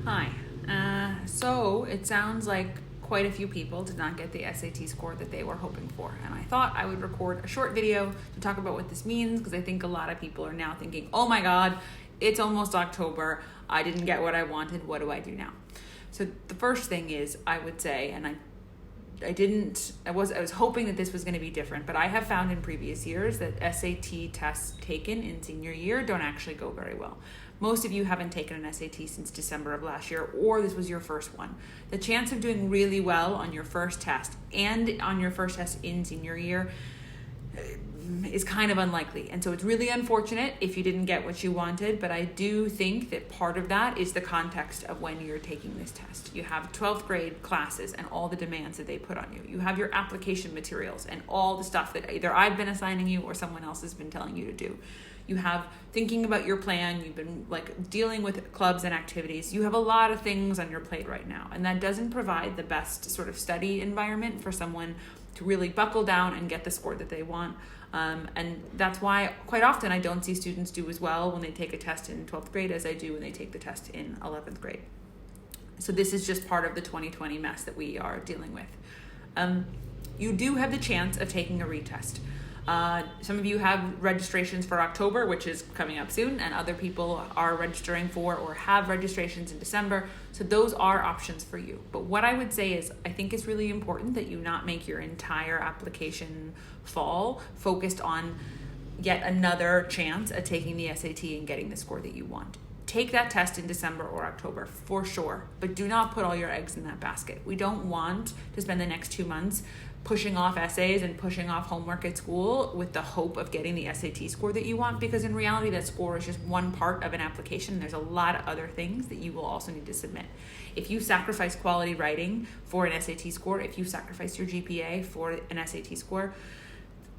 Hi. So it sounds like quite a few people did not get the SAT score that they were hoping for. And I thought I would record a short video to talk about what this means, because I think a lot of people are now thinking, oh my God, it's almost October. I didn't get what I wanted. What do I do now? So the first thing is, I would say, and I was hoping that this was going to be different, but I have found in previous years that SAT tests taken in senior year don't actually go very well. Most of you haven't taken an SAT since December of last year, or this was your first one. The chance of doing really well on your first test and on your first test in senior year is kind of unlikely. And so it's really unfortunate if you didn't get what you wanted, but I do think that part of that is the context of when you're taking this test. You have 12th grade classes and all the demands that they put on you. You have your application materials and all the stuff that either I've been assigning you or someone else has been telling you to do. You have thinking about your plan. You've been dealing with clubs and activities. You have a lot of things on your plate right now, and that doesn't provide the best sort of study environment for someone to really buckle down and get the score that they want. And that's why quite often I don't see students do as well when they take a test in 12th grade as I do when they take the test in 11th grade. So this is just part of the 2020 mess that we are dealing with. You do have the chance of taking a retest. Some of you have registrations for October, which is coming up soon, and other people are registering for or have registrations in December. So those are options for you. But what I would say is, I think it's really important that you not make your entire application fall focused on yet another chance at taking the SAT and getting the score that you want. Take that test in December or October for sure, but do not put all your eggs in that basket. We don't want to spend the next 2 months pushing off essays and pushing off homework at school with the hope of getting the SAT score that you want, because in reality that score is just one part of an application. There's a lot of other things that you will also need to submit. If you sacrifice quality writing for an SAT score, if you sacrifice your GPA for an SAT score,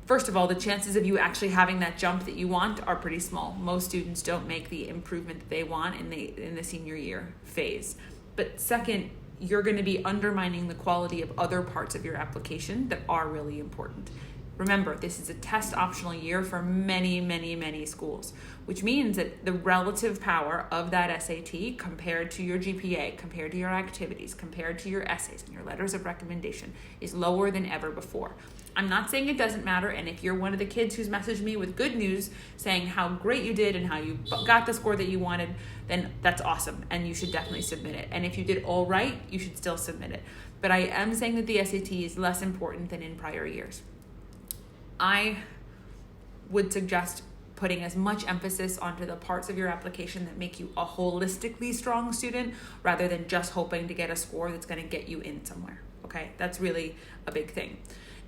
first of all, the chances of you actually having that jump that you want are pretty small. Most students don't make the improvement that they want in the senior year phase. But second, you're going to be undermining the quality of other parts of your application that are really important. Remember, this is a test optional year for many, many, many schools, which means that the relative power of that SAT compared to your GPA, compared to your activities, compared to your essays and your letters of recommendation is lower than ever before. I'm not saying it doesn't matter, and if you're one of the kids who's messaged me with good news saying how great you did and how you got the score that you wanted, then that's awesome, and you should definitely submit it. And if you did all right, you should still submit it. But I am saying that the SAT is less important than in prior years. I would suggest putting as much emphasis onto the parts of your application that make you a holistically strong student rather than just hoping to get a score that's going to get you in somewhere. Okay, that's really a big thing.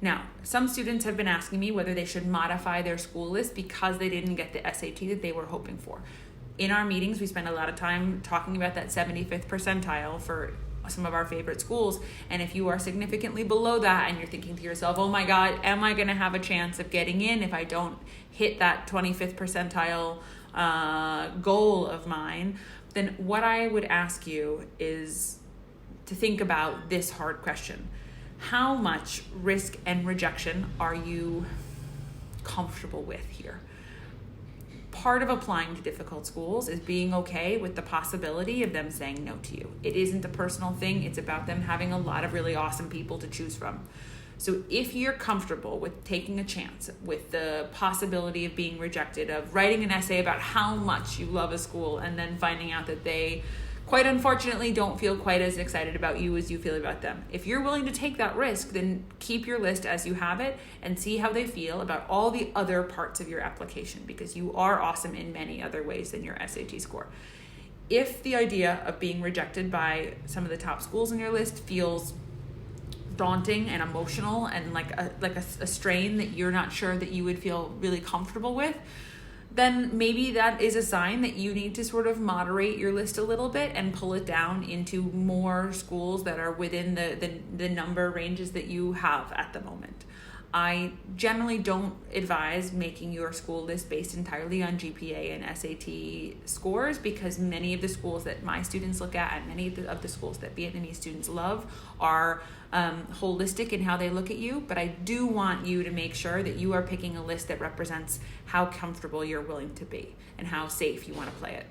Now, some students have been asking me whether they should modify their school list because they didn't get the SAT that they were hoping for. In our meetings, we spend a lot of time talking about that 75th percentile for some of our favorite schools. And if you are significantly below that and you're thinking to yourself, oh my God, am I going to have a chance of getting in if I don't hit that 25th percentile goal of mine, then what I would ask you is to think about this hard question. How much risk and rejection are you comfortable with here? Part of applying to difficult schools is being okay with the possibility of them saying no to you. It isn't a personal thing. It's about them having a lot of really awesome people to choose from. So if you're comfortable with taking a chance, with the possibility of being rejected, of writing an essay about how much you love a school and then finding out that they quite unfortunately don't feel quite as excited about you as you feel about them. If you're willing to take that risk, then keep your list as you have it and see how they feel about all the other parts of your application, because you are awesome in many other ways than your SAT score. If the idea of being rejected by some of the top schools on your list feels daunting and emotional and like a strain that you're not sure that you would feel really comfortable with, then maybe that is a sign that you need to sort of moderate your list a little bit and pull it down into more schools that are within the number ranges that you have at the moment. I generally don't advise making your school list based entirely on GPA and SAT scores, because many of the schools that my students look at and many of the schools that Vietnamese students love are holistic in how they look at you. But I do want you to make sure that you are picking a list that represents how comfortable you're willing to be and how safe you want to play it.